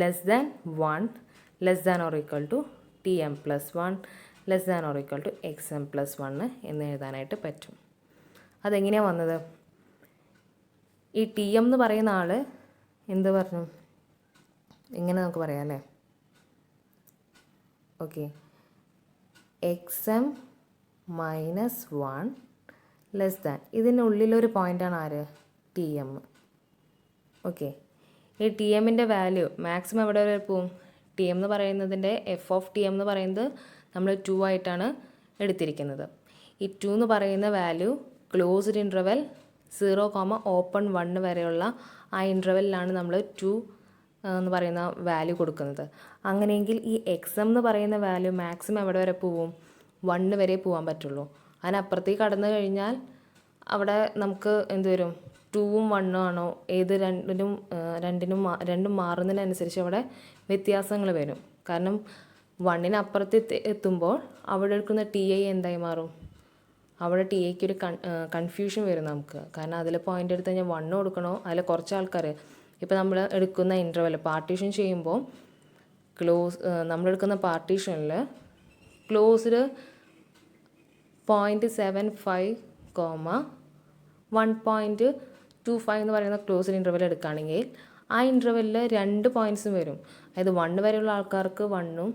less than 1 less than or equal to t m plus 1 less than or equal to xm plus 1 എന്ന് എഴുതാനായിട്ട് പറ്റും. അതെങ്ങനെയാണ് വന്നത്? ഈ ടി എം എന്ന് പറയുന്ന ആൾ എന്ത് പറഞ്ഞു? ഇങ്ങനെ നമുക്ക് പറയാം അല്ലേ? ഓക്കെ, xm-1 ലെസ് ദാൻ, ഇതിനുള്ളിലൊരു പോയിൻ്റാണ് ആര്? T M. ഓക്കെ, ഈ ടി എമ്മിൻ്റെ വാല്യൂ മാക്സിമം എവിടെ വരെ പോവും? ടി എം എന്ന് പറയുന്നതിൻ്റെ എഫ് ഓഫ് ടി എം എന്ന് പറയുന്നത് നമ്മൾ 2 ആയിട്ടാണ് എടുത്തിരിക്കുന്നത്. ഈ 2 എന്ന് പറയുന്ന വാല്യൂ ക്ലോസ്ഡ് ഇൻ്റർവെൽ 0, ഓപ്പൺ 1 വരെയുള്ള ആ ഇൻ്റർവെല്ലിലാണ് നമ്മൾ 2 എന്ന് പറയുന്ന വാല്യൂ കൊടുക്കുന്നത്. അങ്ങനെയെങ്കിൽ ഈ xm എന്ന് പറയുന്ന വാല്യൂ മാക്സിമം എവിടെ വരെ പോവും? 1 വരെ പോകാൻ പറ്റുള്ളൂ. അതിനപ്പുറത്തേക്ക് കടന്നു കഴിഞ്ഞാൽ അവിടെ നമുക്ക് എന്ത് വരും? 2ഉം 1ഉം ആണോ? ഏത് രണ്ടും മാറുന്നതിനനുസരിച്ച് അവിടെ വ്യത്യാസങ്ങൾ വരും. കാരണം 1-ന് എത്തുമ്പോൾ അവിടെ എടുക്കുന്ന ടി ഐ എന്തായി മാറും? അവിടെ ടി ഐക്ക് ഒരു കൺഫ്യൂഷൻ വരും നമുക്ക്. കാരണം അതിൽ പോയിൻ്റ് എടുത്ത് കഴിഞ്ഞാൽ 1 കൊടുക്കണോ? അതിൽ കുറച്ച് ആൾക്കാർ ഇപ്പോൾ നമ്മൾ എടുക്കുന്ന ഇൻ്റർവെൽ പാർട്ടീഷൻ ചെയ്യുമ്പോൾ നമ്മളെടുക്കുന്ന പാർട്ടീഷനിൽ ക്ലോസ്ഡ് 0.75, 1.25 എന്ന് പറയുന്ന ക്ലോസ്ഡ് ഇൻ്റർവെൽ എടുക്കുകയാണെങ്കിൽ ആ ഇൻ്റർവെല്ലിൽ 2 പോയിൻറ്റ്സും വരും. അതായത് 1 വരെയുള്ള ആൾക്കാർക്ക് 1ഉം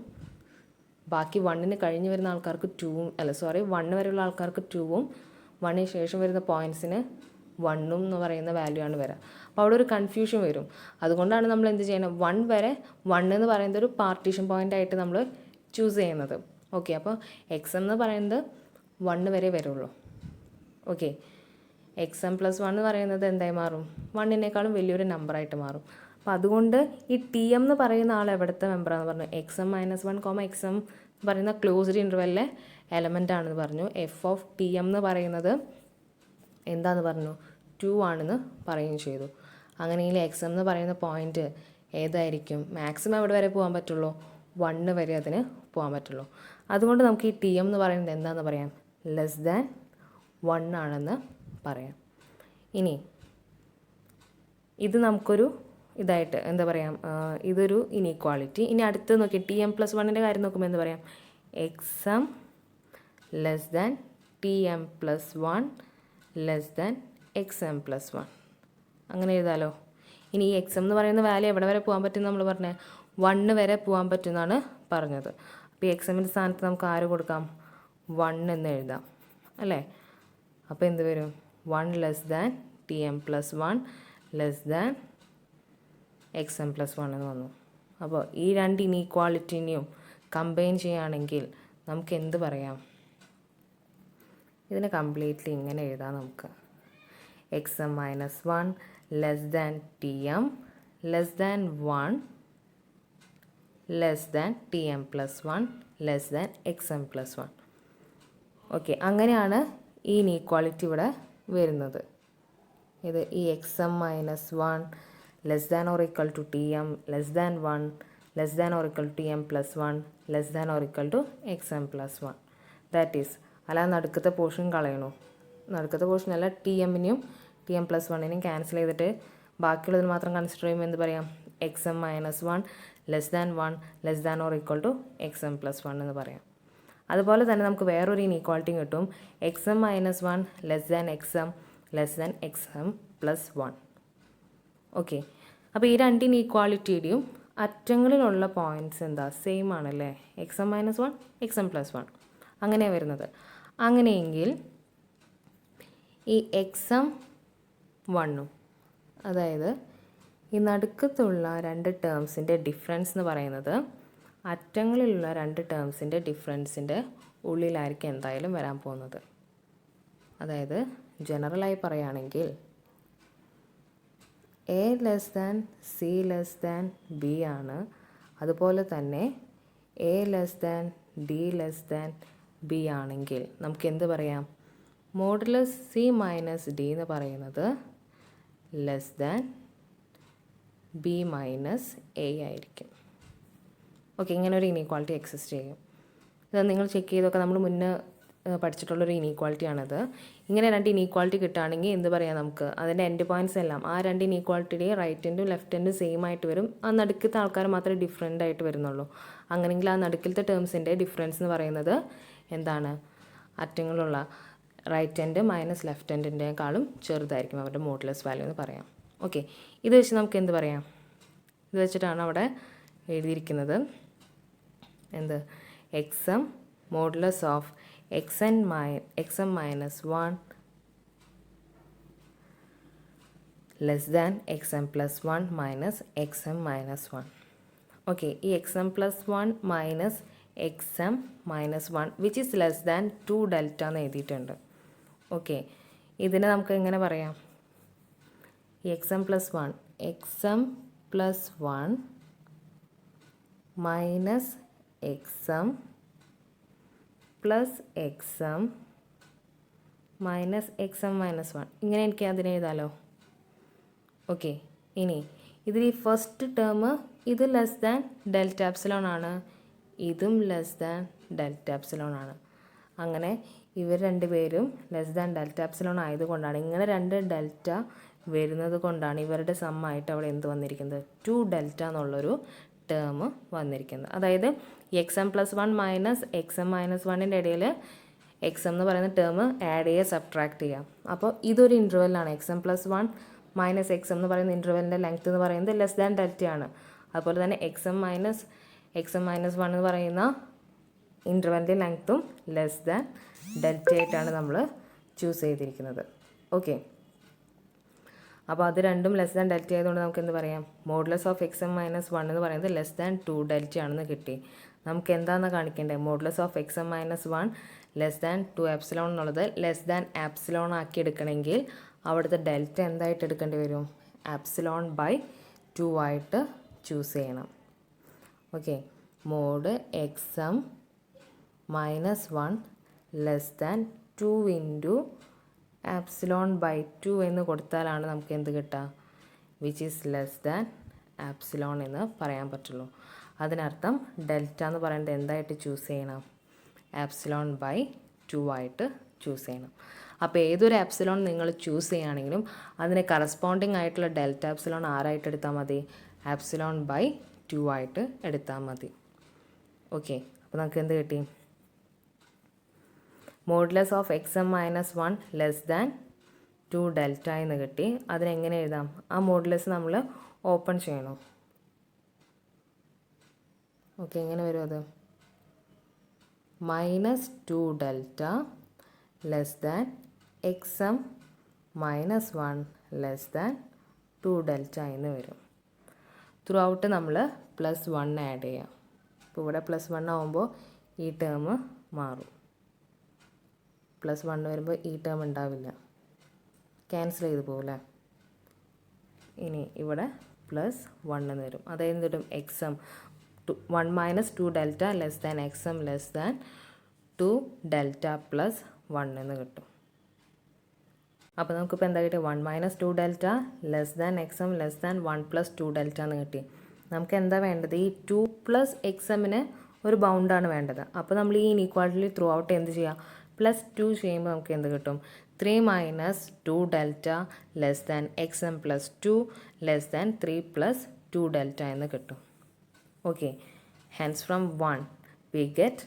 ബാക്കി 1ന് കഴിഞ്ഞ് വരുന്ന ആൾക്കാർക്ക് 2ഉം 1 വരെയുള്ള ആൾക്കാർക്ക് 2ഉം 1ന് ശേഷം വരുന്ന പോയിൻറ്റ്സിന് 1ഉം എന്ന് പറയുന്ന വാല്യൂ ആണ് വരിക. അപ്പോൾ അവിടെ ഒരു കൺഫ്യൂഷൻ വരും. അതുകൊണ്ടാണ് നമ്മൾ എന്ത് ചെയ്യണം, 1 വരെ 1 എന്ന് പറയുന്നത് ഒരു പാർട്ടീഷൻ പോയിൻ്റ് ആയിട്ട് നമ്മൾ ചൂസ് ചെയ്യുന്നത്. ഓക്കെ, അപ്പോൾ എക്സം എന്ന് പറയുന്നത് 1 വരെ വരുള്ളൂ. ഓക്കെ, എക്സം പ്ലസ് 1 എന്ന് പറയുന്നത് എന്തായി മാറും, 1നേക്കാളും വലിയൊരു നമ്പറായിട്ട് മാറും. അപ്പോൾ അതുകൊണ്ട് ഈ ടി എം എന്ന് പറയുന്ന ആൾ എവിടുത്തെ മെമ്പറാണെന്ന് പറഞ്ഞു, എക്സം -1, എക്സം എന്ന് പറയുന്ന ക്ലോസ്ഡ് ഇൻ്റർവെല്ലിലെ എലമെൻ്റ് ആണെന്ന് പറഞ്ഞു. എഫ് ഓഫ് ടി എം എന്ന് പറയുന്നത് എന്താണെന്ന് പറഞ്ഞു, 2 ആണെന്ന് പറയുകയും ചെയ്തു. അങ്ങനെയെങ്കിൽ എക്സം എന്ന് പറയുന്ന പോയിൻ്റ് ഏതായിരിക്കും, മാക്സിമം എവിടെ വരെ പോകാൻ പറ്റുള്ളൂ, 1 വരെ അതിന് പോകാൻ പറ്റുള്ളൂ. അതുകൊണ്ട് നമുക്ക് ഈ ടി എം എന്ന് പറയുന്നത് എന്താണെന്ന് പറയാം, <1 ആണെന്ന് പറയാം. ഇനി ഇത് നമുക്കൊരു ഇതായിട്ട് എന്താ പറയാം, ഇതൊരു ഇനീക്വാളിറ്റി. ഇനി അടുത്ത് നോക്കി ടി എം പ്ലസ് 1ൻ്റെ കാര്യം നോക്കുമ്പോൾ എന്ത് പറയാം, എക്സം (TM+1) (XM+1). അങ്ങനെ എഴുതാലോ. ഇനി ഈ എക്സം എന്ന് പറയുന്ന വാല്യൂ എവിടെ വരെ പോകാൻ പറ്റും നമ്മൾ പറഞ്ഞത്, 1 വരെ പോകാൻ പറ്റുമെന്നാണ് പറഞ്ഞത്. അപ്പോൾ ഈ എക്സമിൻ്റെ സ്ഥാനത്ത് നമുക്ക് ആര് കൊടുക്കാം, 1 എന്ന് എഴുതാം അല്ലേ. അപ്പോൾ എന്ത് വരും, 1 (TM+1) (XM+1) എന്ന് വന്നു. അപ്പോൾ ഈ രണ്ട് ഇനീക്വാളിറ്റിനെയും കമ്പൈൻ ചെയ്യുകയാണെങ്കിൽ നമുക്ക് എന്ത് പറയാം, ഇതിനെ കംപ്ലീറ്റ്ലി ഇങ്ങനെ എഴുതാം നമുക്ക്, exempt -1 (TM+1) (TM+1) (XM+1). Okay, അങ്ങനെയാണ് ഈ ഇനീക്വാളിറ്റി ഇവിടെ വരുന്നത്. ഇത് ഈ exempt -1 ≤ TM (1) (TM+1) (XM+1). That is, അല്ലാതെ നടുക്കത്തെ പോർഷൻ കളയണോ, നടുക്കത്തെ പോർഷൻ അല്ല, TMനെയും TM+1നെയും ക്യാൻസൽ ചെയ്തിട്ട് ബാക്കിയുള്ളതിന് മാത്രം കൺസിഡർ ചെയ്യുമ്പോൾ എന്ത് പറയാം, എക്സം -1 (1) (XM+1) എന്ന് പറയാം. അതുപോലെ തന്നെ നമുക്ക് വേറൊരു ഇനീക്വാളിറ്റി കിട്ടും, എക്സം -1 (XM) ഓക്കെ. അപ്പോൾ ഈ രണ്ട് ഇനീക്വാളിറ്റിയുടെയും അറ്റങ്ങളിലുള്ള പോയിൻറ്റ്സ് എന്താ, സെയിം ആണല്ലേ, എക്സം -1 XM+1 അങ്ങനെയാണ് വരുന്നത്. അങ്ങനെയെങ്കിൽ ഈ എക്സം 1ഉം, അതായത് ഈ നടുക്കത്തുള്ള രണ്ട് ടേംസിൻ്റെ ഡിഫറൻസ് എന്ന് പറയുന്നത് അറ്റങ്ങളിലുള്ള രണ്ട് ടേംസിൻ്റെ ഡിഫറൻസിൻ്റെ ഉള്ളിലായിരിക്കും എന്തായാലും വരാൻ പോകുന്നത്. അതായത് ജനറലായി പറയുകയാണെങ്കിൽ A C B ആണ്. അതുപോലെ തന്നെ A D B ആണെങ്കിൽ നമുക്ക് എന്ത് പറയാം, മോഡുലസ് C - D എന്ന് പറയുന്നത് B - A ആയിരിക്കും. ഓക്കെ, ഇങ്ങനെ ഒരു ഇനീക്വാളിറ്റി എക്സിസ്റ്റ് ചെയ്യും. ഇത് നിങ്ങൾ ചെക്ക് ചെയ്തൊക്കെ നമ്മൾ മുന്നേ പഠിച്ചിട്ടുള്ളൊരു ഇനീക്വാളിറ്റിയാണത്. ഇങ്ങനെ രണ്ട് ഇനീക്വാളിറ്റി കിട്ടുകയാണെങ്കിൽ എന്ത് പറയാം, നമുക്ക് അതിൻ്റെ എൻഡ് പോയിൻറ്റ്സ് എല്ലാം ആ രണ്ട് ഇനീക്വാളിറ്റിയുടെയും റൈറ്റ് എൻഡും ലെഫ്റ്റ് എൻഡും സെയിം ആയിട്ട് വരും. ആ നടുക്കത്തെ ആൾക്കാർ മാത്രമേ ഡിഫറെൻ്റ് ആയിട്ട് വരുന്നുള്ളൂ. അങ്ങനെയെങ്കിൽ ആ നടുക്കത്തെ ടേംസിൻ്റെ ഡിഫറൻസ് എന്ന് പറയുന്നത് എന്താണ്, അറ്റങ്ങളുള്ള റൈറ്റ് എൻഡ് മൈനസ് ലെഫ്റ്റ് എൻഡിൻ്റെക്കാളും ചെറുതായിരിക്കും അവരുടെ മോഡുലസ് വാല്യൂ എന്ന് പറയാം. ഓക്കെ, ഇത് വെച്ച് നമുക്ക് എന്ത് പറയാം, ഇത് വെച്ചിട്ടാണ് അവിടെ എഴുതിയിരിക്കുന്നത് എന്ത്, exempt modulus of exempt -1 (XM+1) (XM-1). Okay, ഈ XM+1 (XM-1) which is <2 delta എന്ന് എഴുതിയിട്ടുണ്ട്. ഓക്കെ, ഇതിനെ നമുക്ക് എങ്ങനെ പറയാം, ഈ XM+1 minus exempt plus exempt minus (XM-1) ഇങ്ങനെ എനിക്ക് അതിനെ എഴുതാലോ. ഓക്കെ, ഇനി ഇതിൽ ഈ ഫസ്റ്റ് ടേം ഇത് ഡെൽറ്റ എപ്സിലോൺ ആണ്, ഇതും ഡെൽറ്റ എപ്സിലോൺ ആണ്. അങ്ങനെ ഇവർ രണ്ടുപേരും ഡെൽറ്റ എപ്സിലോൺ ആയതുകൊണ്ടാണ്, ഇങ്ങനെ രണ്ട് ഡെൽറ്റ വരുന്നത് കൊണ്ടാണ് ഇവരുടെ സമ്മായിട്ട് അവിടെ എന്ത് വന്നിരിക്കുന്നത്, 2 ഡെൽറ്റ എന്നുള്ളൊരു ടേം വന്നിരിക്കുന്നത്. അതായത് XM+1 (XM-1) ഇടയിൽ എക്സ് എം എന്ന് പറയുന്ന ടേം ആഡ് ചെയ്യുക, സബ്ട്രാക്ട് ചെയ്യാം. അപ്പോൾ ഇതൊരു ഇൻ്റർവെല്ലാണ്. X M plus 1 minus X M എന്ന് പറയുന്ന ഇൻ്റർവെല്ലിൻ്റെ ലെങ്ത് എന്ന് പറയുന്നത് ലെസ് ദാൻ ഡെൽറ്റയാണ്. അതുപോലെ തന്നെ എക്സ് എം മൈനസ് 1 എന്ന് പറയുന്ന ഇൻ്റർവെല്ലിൻ്റെ ലെങ്ത്തും ലെസ് ദാൻ ഡെൽറ്റ ആയിട്ടാണ് നമ്മൾ ചൂസ് ചെയ്തിരിക്കുന്നത്. ഓക്കെ, അപ്പോൾ അത് രണ്ടും ലെസ് ദാൻ ഡെൽറ്റ ആയതുകൊണ്ട് നമുക്ക് എന്ത് പറയാം, modulus of X m minus 1 എന്ന് പറയുന്നത് ലെസ് ദാൻ 2 ഡെൽറ്റ ആണെന്ന് കിട്ടി. നമുക്ക് എന്താണെന്ന് കാണിക്കേണ്ടത്, modulus of X m minus 1 less than 2 epsilon എന്നുള്ളത് ലെസ് ദാൻ ആപ്സിലോൺ ആക്കി എടുക്കണമെങ്കിൽ അവിടുത്തെ ഡെൽറ്റ എന്തായിട്ട് എടുക്കേണ്ടി വരും, ആപ്സിലോൺ ബൈ 2 ആയിട്ട് ചൂസ് ചെയ്യണം. Okay, mod x m minus 1 less than 2 into epsilon by 2 എന്ന് കൊടുത്താലാണ് നമുക്ക് എന്ത് കിട്ടുക, which is less than epsilon എന്ന് പറയാൻ പറ്റുള്ളൂ. അതിനർത്ഥം ഡെൽറ്റ എന്ന് പറയുന്നത് എന്തായിട്ട് ചൂസ് ചെയ്യണം, ആപ്സിലോൺ ബൈ 2 ആയിട്ട് ചൂസ് ചെയ്യണം. അപ്പോൾ ഏതൊരു ആപ്സിലോൺ നിങ്ങൾ ചൂസ് ചെയ്യുകയാണെങ്കിലും അതിന് കറസ്പോണ്ടിങ് ആയിട്ടുള്ള ഡെൽറ്റ ആപ്സിലോൺ ആരായിട്ട് എടുത്താൽ മതി, ആപ്സിലോൺ ബൈ 2 ആയിട്ട് എടുത്താൽ മതി. ഓക്കെ, അപ്പോൾ നമുക്ക് എന്ത് കിട്ടി, modulus of X m minus 1 less than 2 delta എന്ന് കിട്ടി. അതിനെങ്ങനെ എഴുതാം, ആ മോഡുലസ് നമ്മൾ ഓപ്പൺ ചെയ്യണം. ഓക്കെ, എങ്ങനെ വരും അത്, minus 2 delta less than X m minus 1 less than 2 delta എന്ന് വരും. ത്രൂ ഔട്ട് നമ്മൾ പ്ലസ് 1 ആഡ് ചെയ്യാം. ഇപ്പോൾ ഇവിടെ പ്ലസ് 1 ആകുമ്പോൾ ഈ ടേം മാറും. പ്ലസ് 1 വരുമ്പോൾ ഈ ടേം ഉണ്ടാവില്ല, ക്യാൻസൽ ചെയ്ത് പോകില്ലേ. ഇനി ഇവിടെ പ്ലസ് 1 എന്ന് വരും. അതായത് വരും X M 1 minus 2 delta less than X M less than 2 delta plus 1 എന്ന് കിട്ടും. അപ്പോൾ നമുക്കിപ്പോൾ എന്താ കിട്ടി, 1 minus 2 delta less than X M less than 1 plus 2 delta എന്ന് കിട്ടി. നമുക്ക് എന്താ വേണ്ടത്, ഈ 2 പ്ലസ് എക്സ് എമ്മിന് ഒരു ബൗണ്ടാണ് വേണ്ടത്. അപ്പോൾ നമ്മൾ ഈ ഇനീക്വാളിറ്റി ത്രൂ ഔട്ട് എന്ത് ചെയ്യുക, പ്ലസ് 2 ചെയ്യുമ്പോൾ നമുക്ക് എന്ത് കിട്ടും, 3 minus 2 delta less than X M plus 2 less than 3 plus 2 delta എന്ന് കിട്ടും. Okay, hence from 1 we get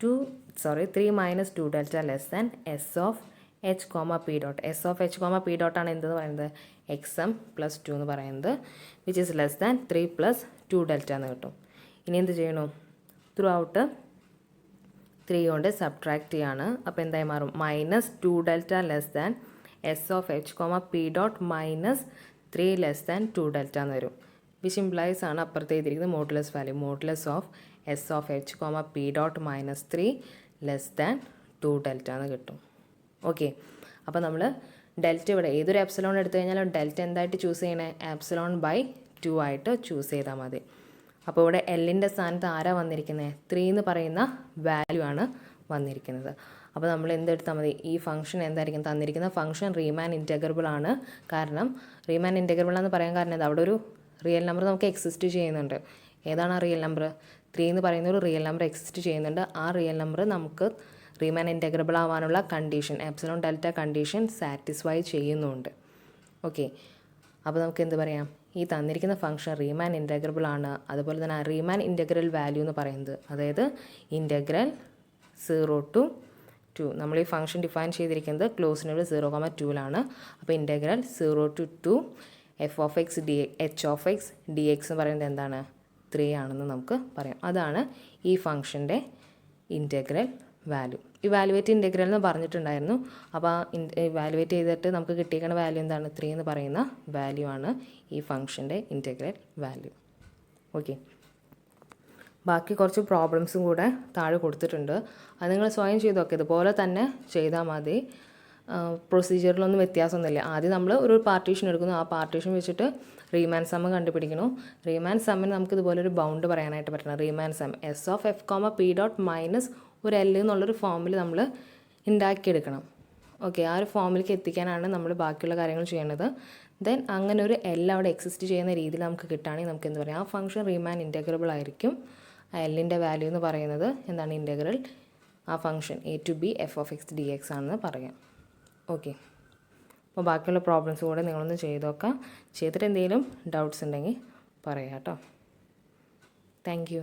3 minus 2 delta less than s of h comma p dot. s of h comma p dot ആണ് എന്തെന്ന് പറയുന്നത്, എക്സ് എം പ്ലസ് 2 എന്ന് പറയുന്നത്, which is less than 3 plus 2 delta എന്ന് കിട്ടും. ഇനി എന്ത് ചെയ്യണു, ത്രൂ ഔട്ട് 3 കൊണ്ട് സബ്ട്രാക്ട് ചെയ്യാണ്. അപ്പോൾ എന്തായി മാറും, minus 2 delta less than S of H comma P dot minus 3 less than 2 delta എന്ന് വരും. വിച്ച് ഇംപ്ലൈസ് ആണ് അപ്പുറത്ത് എഴുതിയിരിക്കുന്നത് modulus value, modulus of S of H comma P dot minus 3 less than 2 delta എന്ന് കിട്ടും. ഓക്കെ, അപ്പോൾ നമ്മൾ ഡെൽറ്റ ഇവിടെ ഏതൊരു എപ്സിലോൺ എടുത്തു കഴിഞ്ഞാലും ഡെൽറ്റ എന്തായിട്ട് ചൂസ് ചെയ്യണേ, ആപ്സിലോൺ ബൈ 2 ആയിട്ട് ചൂസ് ചെയ്താൽ മതി. അപ്പോൾ ഇവിടെ എല്ലിൻ്റെ സ്ഥാനത്ത് ആരാ വന്നിരിക്കുന്നത്, 3 എന്ന് പറയുന്ന വാല്യൂ ആണ് വന്നിരിക്കുന്നത്. അപ്പോൾ നമ്മൾ എന്തെടുത്താൽ മതി, ഈ ഫംഗ്ഷൻ എന്തായിരിക്കും, തന്നിരിക്കുന്ന ഫംഗ്ഷൻ റീമാൻ ഇൻറ്റഗ്രബിൾ ആണ്. കാരണം റീമാൻ ഇൻറ്റഗ്രബിൾ എന്ന് പറയാൻ കാരണം അവിടെ ഒരു റിയൽ നമ്പർ നമുക്ക് എക്സിസ്റ്റ് ചെയ്യുന്നുണ്ട്. ഏതാണ് ആ റിയൽ നമ്പർ, 3 എന്ന് പറയുന്ന ഒരു റിയൽ നമ്പർ എക്സിസ്റ്റ് ചെയ്യുന്നുണ്ട്. ആ റിയൽ നമ്പർ നമുക്ക് റീമാൻ ഇൻറ്റഗ്രബിൾ ആവാനുള്ള condition, epsilon delta condition satisfy ചെയ്യുന്നുണ്ട്. ഓക്കെ, അപ്പോൾ നമുക്ക് എന്ത് പറയാം, ഈ തന്നിരിക്കുന്ന ഫംഗ്ഷൻ റീമാൻ ഇൻറ്റഗ്രബിൾ ആണ്. അതുപോലെ തന്നെ റീമാൻ ഇൻറ്റഗ്രൽ വാല്യൂ എന്ന് പറയുന്നത്, അതായത് ഇൻറ്റഗ്രൽ 0 to 2, നമ്മൾ ഈ ഫംഗ്ഷൻ ഡിഫൈൻ ചെയ്തിരിക്കുന്നത് ക്ലോസിനോട് 0,2ലാണ്. അപ്പോൾ integral 0 to 2 F of x D H of x d X എന്ന് പറയുന്നത് എന്താണ്, 3 ആണെന്ന് നമുക്ക് പറയാം. അതാണ് ഈ ഫംഗ്ഷൻ്റെ ഇൻറ്റഗ്രൽ വാല്യൂ. ഇവാലുവേറ്റ് ഇൻറ്റഗ്രൽ എന്ന് പറഞ്ഞിട്ടുണ്ടായിരുന്നു. അപ്പോൾ ഇവാലുവേറ്റ് ചെയ്തിട്ട് നമുക്ക് കിട്ടിയിരിക്കുന്ന വാല്യൂ എന്താണ്, 3 എന്ന് പറയുന്ന വാല്യൂ ആണ് ഈ ഫംഗ്ഷൻ്റെ ഇൻറ്റഗ്രൽ വാല്യൂ. ഓക്കെ, ബാക്കി കുറച്ച് പ്രോബ്ലംസും കൂടെ താഴെ കൊടുത്തിട്ടുണ്ട്. അത് നിങ്ങൾ സ്വയം ചെയ്ത് നോക്കുക, ഇതുപോലെ തന്നെ ചെയ്താൽ മതി. പ്രൊസീജിയറിലൊന്നും വ്യത്യാസമൊന്നുമില്ല. ആദ്യം നമ്മൾ ഒരു പാർട്ടീഷൻ എടുക്കുന്നു, ആ പാർട്ടീഷൻ വെച്ചിട്ട് റീമാൻ സമ്മ് കണ്ടുപിടിക്കണം. റീമാൻ സമ്മിന് നമുക്ക് ഇതുപോലെ ഒരു ബൗണ്ട് പറയാനായിട്ട് പറ്റണം. Riemann sum S of F comma P dot minus ഒരു എൽ എന്നുള്ളൊരു ഫോമിൽ നമ്മൾ ഉണ്ടാക്കിയെടുക്കണം. ഓക്കെ, ആ ഒരു ഫോമിലേക്ക് എത്തിക്കാനാണ് നമ്മൾ ബാക്കിയുള്ള കാര്യങ്ങൾ ചെയ്യേണ്ടത്. ദെൻ അങ്ങനെ ഒരു എൽ അവിടെ എക്സിസ്റ്റ് ചെയ്യുന്ന രീതിയിൽ നമുക്ക് കിട്ടുകയാണെങ്കിൽ നമുക്ക് എന്ത് പറയാം, ആ ഫംഗ്ഷൻ റീമാൻ ഇൻറ്റഗ്രബിൾ ആയിരിക്കും. ആ എല്ലിൻ്റെ വാല്യൂ എന്ന് പറയുന്നത് എന്താണ്, ഇൻറ്റഗ്രൽ ആ function a to b f of x d x ആണെന്ന് പറയാം. ഓക്കെ, അപ്പോൾ ബാക്കിയുള്ള പ്രോബ്ലംസ് കൂടെ നിങ്ങളൊന്ന് ചെയ്ത് നോക്കാം. ചെയ്തിട്ട് എന്തെങ്കിലും ഡൗട്ട്സ് ഉണ്ടെങ്കിൽ പറയാം കേട്ടോ. Thank you.